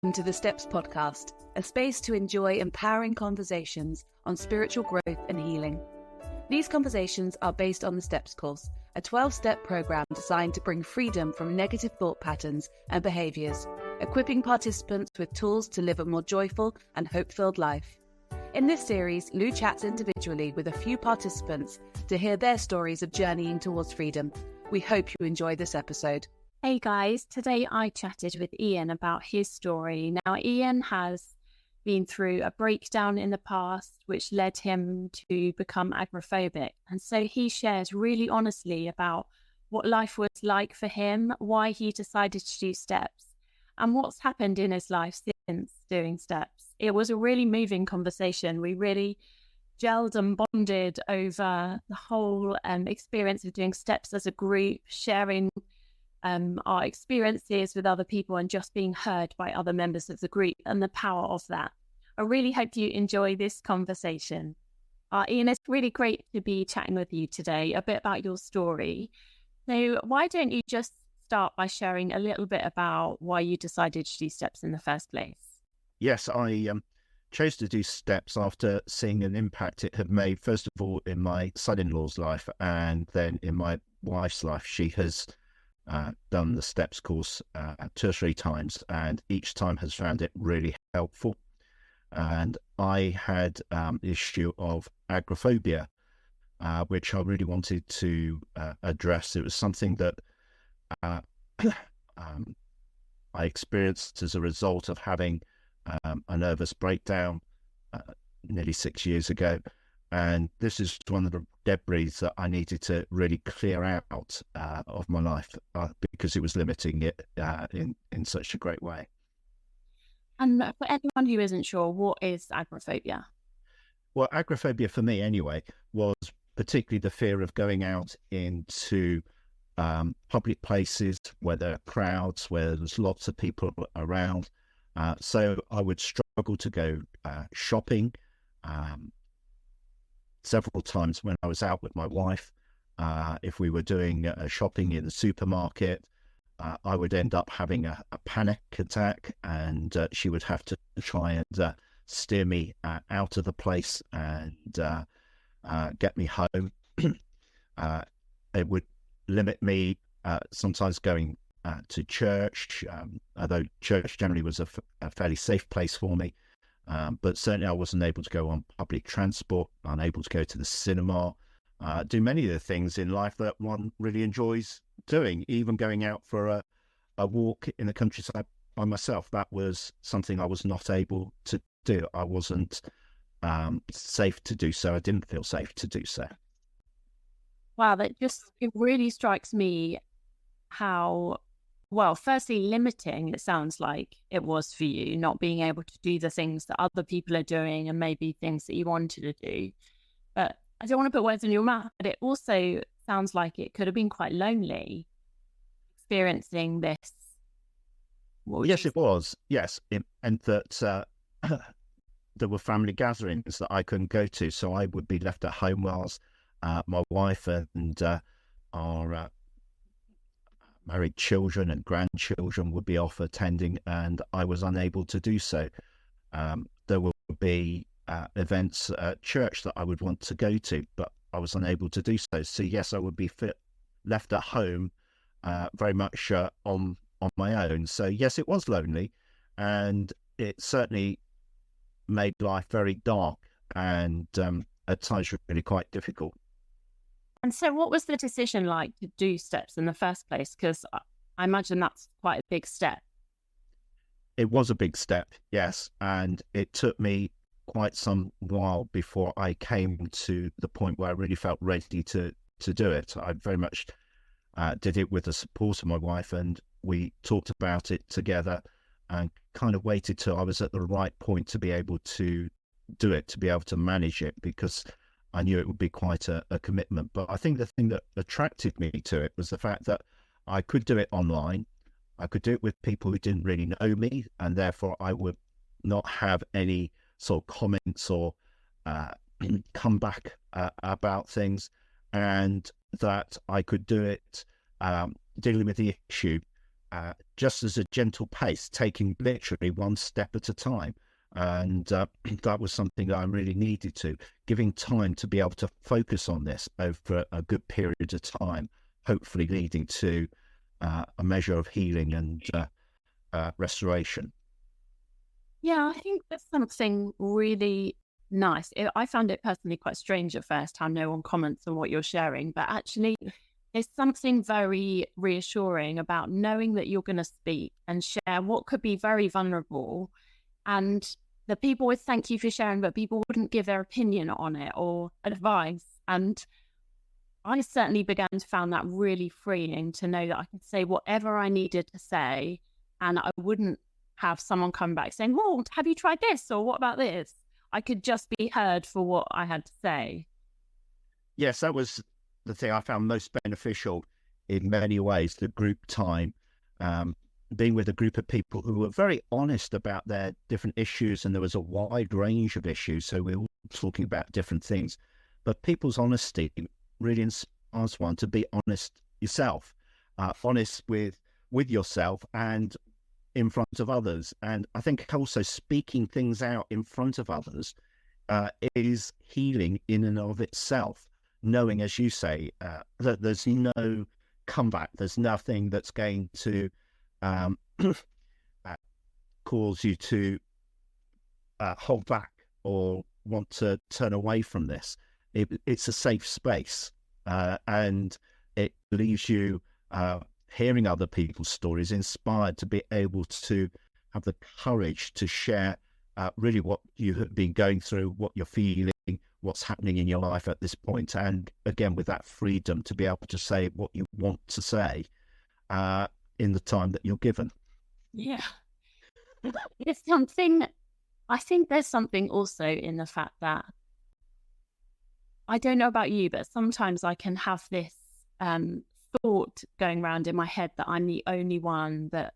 Welcome to the Steps Podcast, a space to enjoy empowering conversations on spiritual growth and healing. These conversations are based on the Steps course, a 12-step program designed to bring freedom from negative thought patterns and behaviors, equipping participants with tools to live a more joyful and hope-filled life. In this series, Lou chats individually with a few participants to hear their stories of journeying towards freedom. We hope you enjoy this episode. Hey guys, today I chatted with Ian about his story. Now, Ian has been through a breakdown in the past, which led him to become agoraphobic. And so he shares really honestly about what life was like for him, why he decided to do steps, and what's happened in his life since doing steps. It was a really moving conversation. We really gelled and bonded over the whole experience of doing steps as a group, sharing our experiences with other people and just being heard by other members of the group and the power of that. I really hope you enjoy this conversation. Ian, it's really great to be chatting with you today a bit about your story. So why don't you just start by sharing a little bit about why you decided to do steps in the first place? Yes, I chose to do steps after seeing an impact it had made, first of all, in my son-in-law's life and then in my wife's life. She has done the steps course 2 or 3 times, and each time has found it really helpful. And I had the issue of agoraphobia, which I really wanted to address. It was something that I experienced as a result of having a nervous breakdown nearly 6 years ago. And this is one of the debris that I needed to really clear out of my life because it was limiting it in such a great way. And for anyone who isn't sure, what is agoraphobia? Well, agoraphobia for me anyway was particularly the fear of going out into public places where there are crowds, where there's lots of people around. So I would struggle to go shopping. Several times when I was out with my wife, if we were doing shopping in the supermarket, I would end up having a panic attack, and she would have to try and steer me out of the place and get me home. It would limit me sometimes going to church, although church generally was a fairly safe place for me. But certainly I wasn't able to go on public transport, unable to go to the cinema, do many of the things in life that one really enjoys doing, even going out for a walk in the countryside by myself. That was something I was not able to do. I wasn't safe to do so. I didn't feel safe to do so. Wow, it really strikes me how, well, firstly, limiting, it sounds like it was for you, not being able to do the things that other people are doing and maybe things that you wanted to do. But I don't want to put words in your mouth, but it also sounds like it could have been quite lonely experiencing this. Yes, it was. Yes. And that there were family gatherings that I couldn't go to. So I would be left at home whilst my wife and our married children and grandchildren would be off attending, and I was unable to do so. There would be events at church that I would want to go to, but I was unable to do so. So yes, I would be left at home very much on my own. So yes, it was lonely, and it certainly made life very dark and at times really quite difficult. And so what was the decision like to do steps in the first place? Because I imagine that's quite a big step. It was a big step, yes. And it took me quite some while before I came to the point where I really felt ready to do it. I very much did it with the support of my wife, and we talked about it together and kind of waited till I was at the right point to be able to do it, to be able to manage it, because I knew it would be quite a commitment. But I think the thing that attracted me to it was the fact that I could do it online. I could do it with people who didn't really know me, and therefore I would not have any sort of comments or comeback about things, and that I could do it dealing with the issue just as a gentle pace, taking literally one step at a time. And that was something that I really needed to, giving time to be able to focus on this over a good period of time, hopefully leading to a measure of healing and restoration. Yeah, I think that's something really nice. I found it personally quite strange at first how no one comments on what you're sharing, but actually there's something very reassuring about knowing that you're going to speak and share what could be very vulnerable, and the people would thank you for sharing, but people wouldn't give their opinion on it or advice. And I certainly began to find that really freeing, to know that I could say whatever I needed to say, and I wouldn't have someone come back saying, "Well, have you tried this?" or "What about this?" I could just be heard for what I had to say. Yes, that was the thing I found most beneficial in many ways, the group time, being with a group of people who were very honest about their different issues. And there was a wide range of issues. So we were all talking about different things. But people's honesty really inspires one to be honest yourself, honest with yourself and in front of others. And I think also speaking things out in front of others is healing in and of itself. Knowing, as you say, that there's no comeback, there's nothing that's going to cause you to hold back or want to turn away from this. It's a safe space, and it leaves you hearing other people's stories, inspired to be able to have the courage to share really what you have been going through, what you're feeling, what's happening in your life at this point. And again, with that freedom to be able to say what you want to say in the time that you're given. Yeah. It's something, I think there's something also in the fact that, I don't know about you, but sometimes I can have this thought going around in my head that I'm the only one that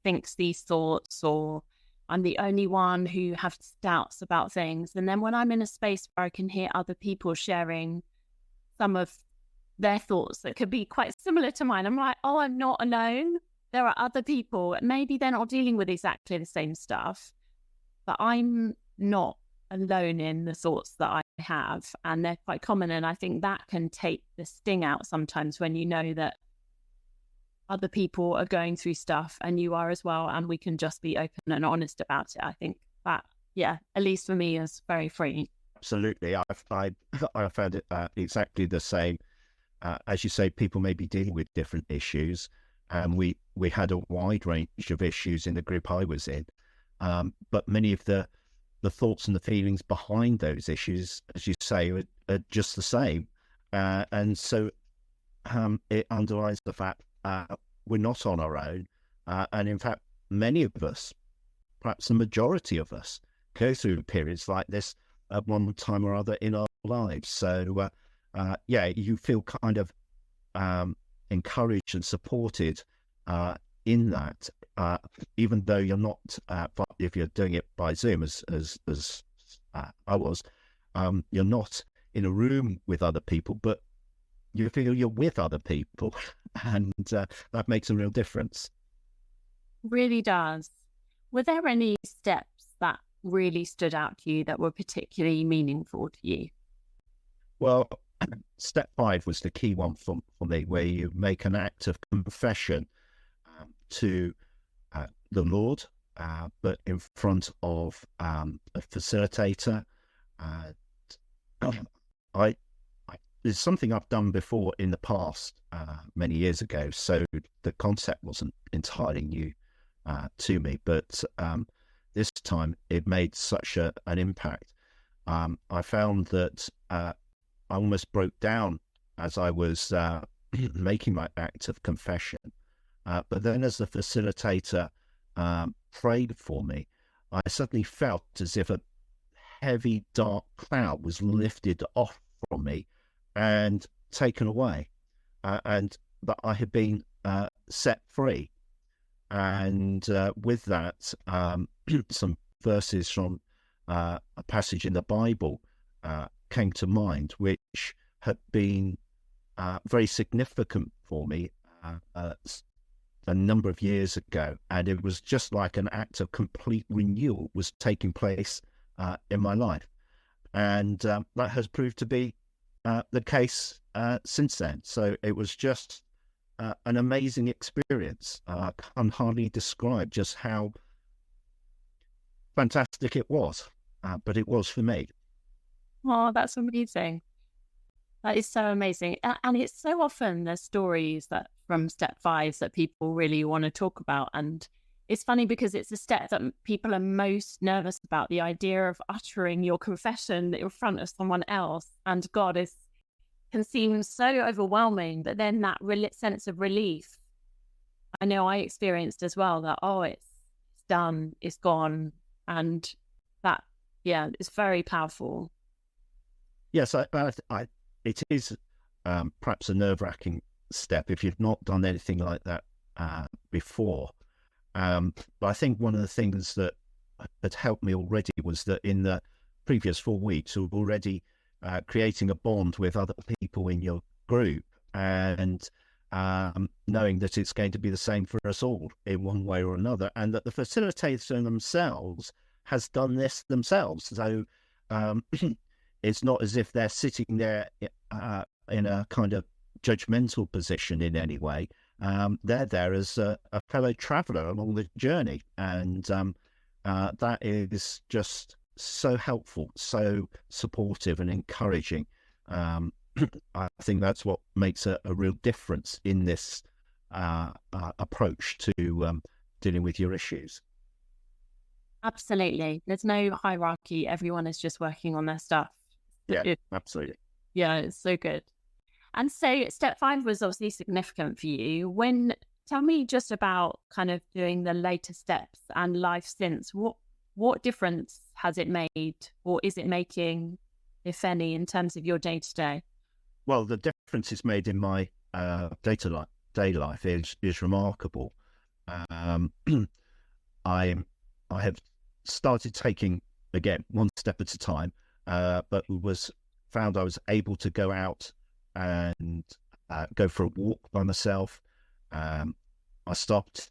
thinks these thoughts, or I'm the only one who has doubts about things. And then when I'm in a space where I can hear other people sharing some of their thoughts that could be quite similar to mine, I'm like, oh, I'm not alone. There are other people. Maybe they're not dealing with exactly the same stuff, but I'm not alone in the thoughts that I have. And they're quite common. And I think that can take the sting out sometimes, when you know that other people are going through stuff and you are as well, and we can just be open and honest about it. I think that, yeah, at least for me, is very freeing. Absolutely. I found it exactly the same. As you say, people may be dealing with different issues, and we had a wide range of issues in the group I was in, but many of the thoughts and the feelings behind those issues, as you say, are just the same, and so it underlines the fact we're not on our own, and in fact many of us, perhaps the majority of us, go through periods like this at one time or other in our lives. So yeah, you feel kind of encouraged and supported in that, even though you're not, if you're doing it by Zoom, as I was, you're not in a room with other people, but you feel you're with other people, and that makes a real difference. Really does. Were there any steps that really stood out to you that were particularly meaningful to you? Well, step 5 was the key one for me, where you make an act of confession to the Lord, but in front of a facilitator. It's something I've done before in the past, many years ago, so the concept wasn't entirely new to me, but this time it made such an impact. I found that I almost broke down as I was making my act of confession, but then as the facilitator prayed for me, I suddenly felt as if a heavy dark cloud was lifted off from me and taken away, and that I had been set free. And with that, some verses from a passage in the Bible came to mind, which had been very significant for me a number of years ago, and it was just like an act of complete renewal was taking place in my life. And that has proved to be the case since then. So it was just an amazing experience. I can hardly describe just how fantastic it was, but it was for me. Oh, that's amazing. That is so amazing. And it's so often the stories that from step 5 that people really want to talk about. And it's funny because it's a step that people are most nervous about, the idea of uttering your confession in front of someone else. And God, can seem so overwhelming, but then that sense of relief, I know I experienced as well, that, oh, it's done, it's gone. And that, yeah, it's very powerful. Yes, it is perhaps a nerve-wracking step if you've not done anything like that before. But I think one of the things that had helped me already was that in the previous 4 weeks, we were already creating a bond with other people in your group, and knowing that it's going to be the same for us all in one way or another, and that the facilitator themselves has done this themselves. So it's not as if they're sitting there in a kind of judgmental position in any way. They're there as a fellow traveller along the journey, and that is just so helpful, so supportive and encouraging. I think that's what makes a real difference in this approach to dealing with your issues. Absolutely. There's no hierarchy. Everyone is just working on their stuff. Yeah, absolutely. Yeah, it's so good. And so step 5 was obviously significant for you. Tell me just about kind of doing the later steps and life since. What difference has it made, or is it making, if any, in terms of your day-to-day? Well, the difference it's made in my day life is remarkable. I have started taking, again, one step at a time, but found I was able to go out and go for a walk by myself. I stopped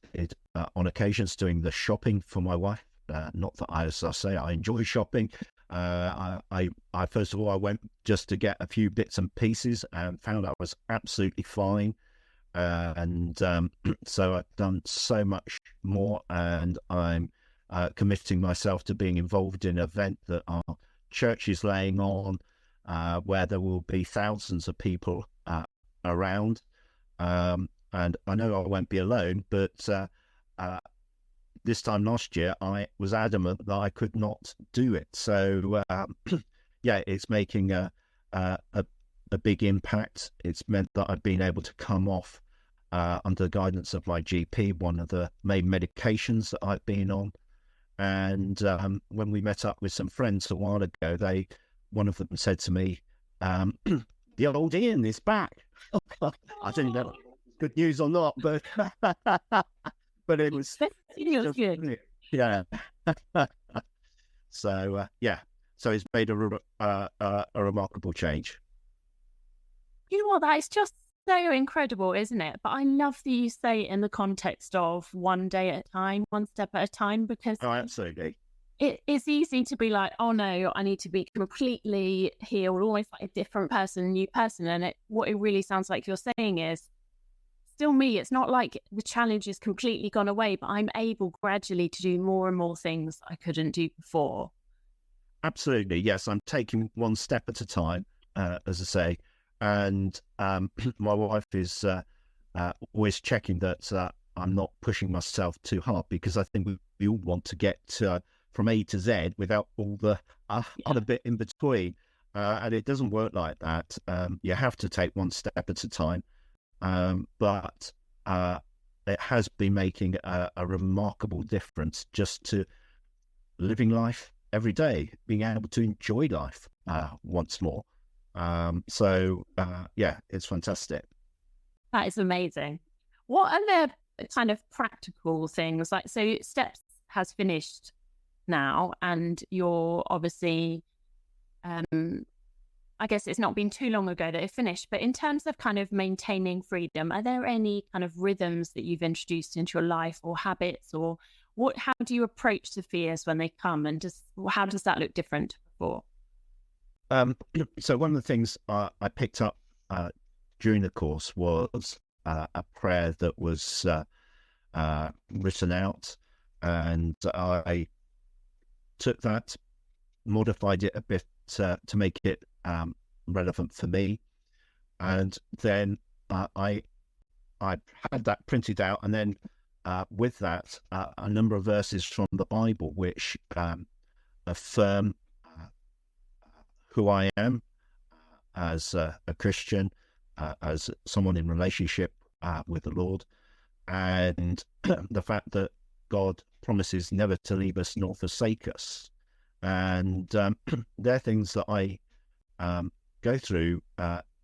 on occasions doing the shopping for my wife. Not that as I say, I enjoy shopping. I first of all, I went just to get a few bits and pieces and found I was absolutely fine. So I've done so much more, and I'm committing myself to being involved in an event that our church is laying on, where there will be thousands of people around. And I know I won't be alone, but this time last year, I was adamant that I could not do it. So, yeah, it's making a big impact. It's meant that I've been able to come off under the guidance of my GP, one of the main medications that I've been on. And when we met up with some friends a while ago, one of them said to me, the old Ian is back. I didn't know good news or not, but but it was good. Yeah. So so it's made a remarkable change. You know what? That is just so incredible, isn't it? But I love that you say it in the context of one day at a time, one step at a time, because absolutely. It's easy to be like, oh no, I need to be completely healed, almost like a different person, new person. And what it really sounds like you're saying is, still me. It's not like the challenge is completely gone away, but I'm able gradually to do more and more things I couldn't do before. Absolutely. Yes. I'm taking one step at a time, as I say. And my wife is always checking that I'm not pushing myself too hard, because I think we all want to get from A to Z without all the other bit in between. And it doesn't work like that. You have to take one step at a time. But it has been making a remarkable difference just to living life every day, being able to enjoy life once more. So it's fantastic. That is amazing. What are the kind of practical things? Like, so Steps has finished now, and you're obviously, I I guess it's not been too long ago that it finished, but in terms of kind of maintaining freedom, are there any kind of rhythms that you've introduced into your life or habits, or how do you approach the fears when they come, and how does that look different to before? So one of the things I picked up during the course was a prayer that was written out, and I took that, modified it a bit to make it relevant for me, and then I had that printed out, and then with that a number of verses from the Bible which affirm who I am as a Christian, as someone in relationship with the Lord, and the fact that God promises never to leave us nor forsake us. And they're things that I go through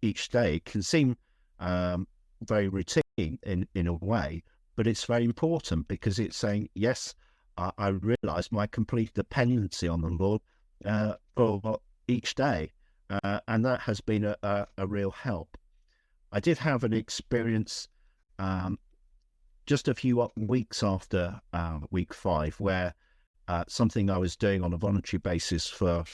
each day. It can seem very routine in a way, but it's very important because it's saying, yes, I realise my complete dependency on the Lord for each day, and that has been a real help. I did have an experience just a few weeks after week 5 where something I was doing on a voluntary basis for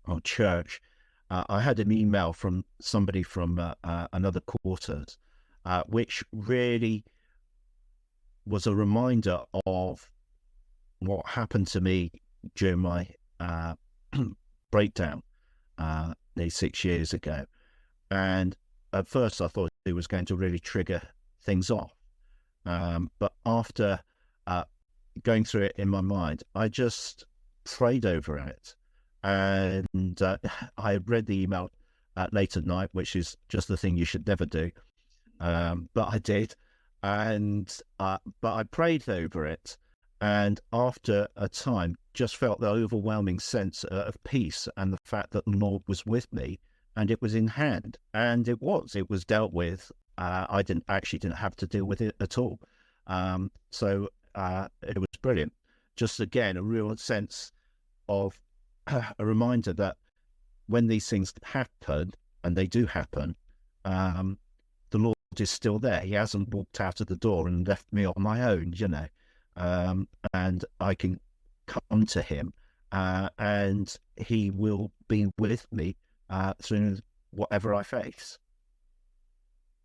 our church, I had an email from somebody from another quarters, which really was a reminder of what happened to me during my breakdown nearly 6 years ago. And at first I thought it was going to really trigger things off. But after going through it in my mind, I just prayed over it. And I read the email late at night, which is just the thing you should never do. But I did. But I prayed over it. And after a time, just felt the overwhelming sense of peace and the fact that the Lord was with me and it was in hand. And it was dealt with. I didn't have to deal with it at all. So it was brilliant. Just again, a real sense of a reminder that when these things happen, and they do happen, the Lord is still there. He hasn't walked out of the door and left me on my own, and I can come to him, and he will be with me through whatever I face.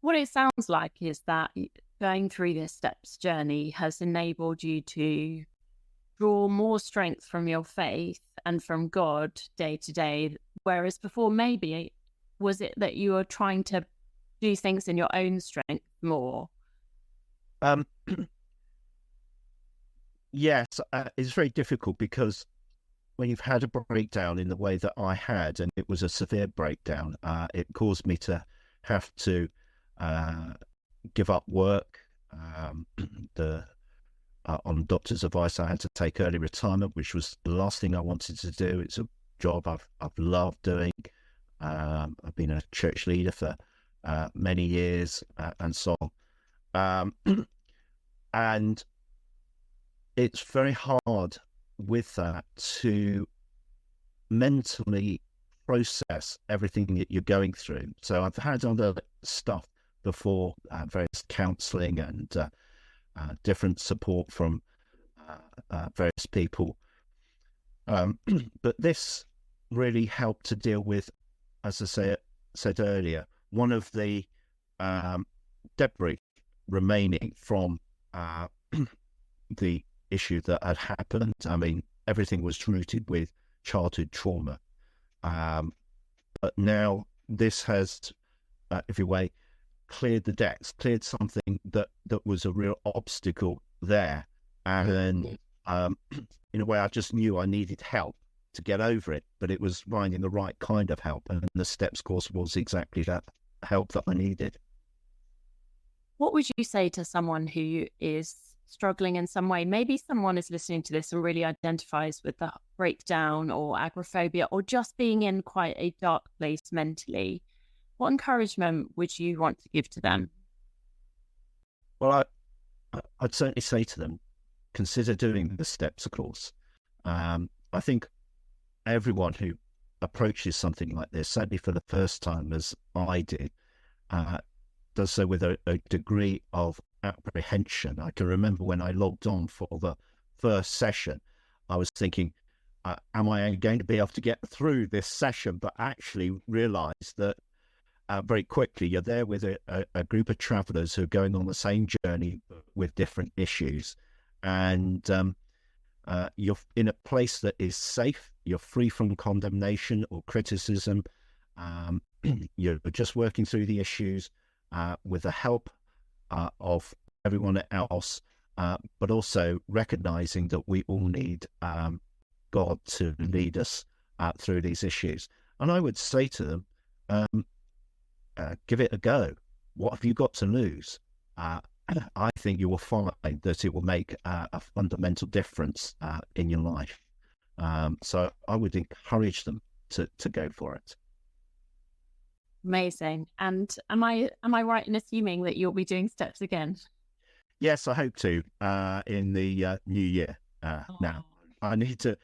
What it sounds like is that going through this steps journey has enabled you to draw more strength from your faith and from God day to day, whereas before maybe was it that you were trying to do things in your own strength more? Yes, it's very difficult because when you've had a breakdown in the way that I had, and it was a severe breakdown, it caused me to have to give up work. On doctor's advice, I had to take early retirement, which was the last thing I wanted to do. It's a job I've loved doing. I've been a church leader for many years, and so on. And it's very hard with that to mentally process everything that you're going through. So I've had other stuff before, various counselling and different support from various people. But this really helped to deal with, as I said earlier, one of the debris remaining from the issue that had happened. I mean, everything was rooted with childhood trauma. But now this has, if you will, cleared the decks, cleared something that was a real obstacle there. And in a way, I just knew I needed help to get over it, but it was finding the right kind of help. And the STEPS course was exactly that help that I needed. What would you say to someone who is struggling in some way? Maybe someone is listening to this and really identifies with the breakdown or agoraphobia, or just being in quite a dark place mentally. What encouragement would you want to give to them? Well, I'd certainly say to them, consider doing the STEPS course. I think everyone who approaches something like this, certainly for the first time, as I did, does so with a degree of apprehension. I can remember when I logged on for the first session, I was thinking, am I going to be able to get through this session? But actually realised that very quickly you're there with a group of travellers who are going on the same journey with different issues. And you're in a place that is safe. You're free from condemnation or criticism. You're just working through the issues with the help of everyone else, but also recognizing that we all need God to lead us through these issues. And I would say to them, give it a go. What have you got to lose? I think you will find that it will make a fundamental difference in your life. So I would encourage them to go for it. Amazing. And am I right in assuming that you'll be doing steps again? Yes, I hope to in the new year. Now I need to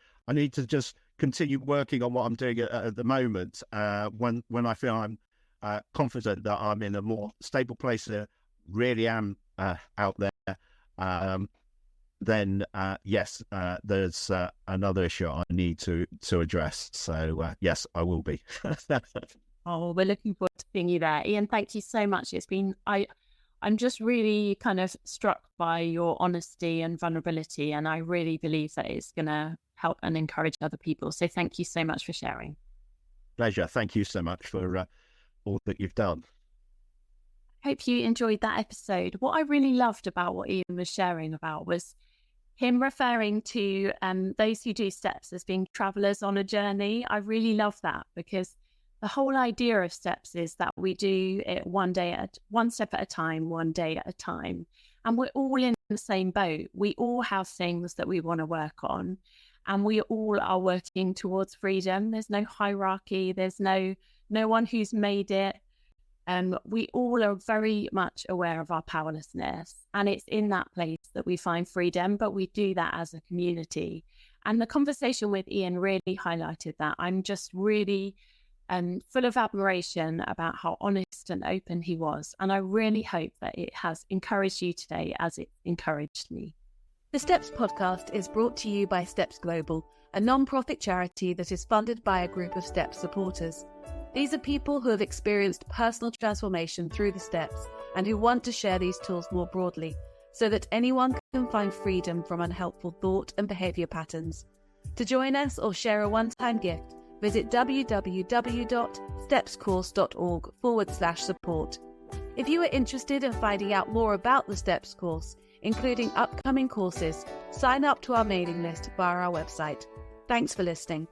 just continue working on what I'm doing at the moment. When I feel I'm confident that I'm in a more stable place, really am out there, then yes, there's another issue I need to address. So yes, I will be. Oh, we're looking forward to seeing you there, Ian. Thank you so much. It's been I'm just really kind of struck by your honesty and vulnerability, and I really believe that it's going to help and encourage other people. So thank you so much for sharing. Pleasure. Thank you so much for all that you've done. Hope you enjoyed that episode. What I really loved about what Ian was sharing about was him referring to those who do steps as being travellers on a journey. I really love that, because the whole idea of steps is that we do it one step at a time, one day at a time. And we're all in the same boat. We all have things that we want to work on, and we all are working towards freedom. There's no hierarchy. There's no one who's made it. We all are very much aware of our powerlessness, and it's in that place that we find freedom, but we do that as a community. And the conversation with Ian really highlighted that. I'm just really full of admiration about how honest and open he was. And I really hope that it has encouraged you today as it encouraged me. The Steps podcast is brought to you by Steps Global, a non-profit charity that is funded by a group of Steps supporters. These are people who have experienced personal transformation through the steps and who want to share these tools more broadly so that anyone can find freedom from unhelpful thought and behaviour patterns. To join us or share a one-time gift, visit www.stepscourse.org/support. If you are interested in finding out more about the Steps course, including upcoming courses, sign up to our mailing list via our website. Thanks for listening.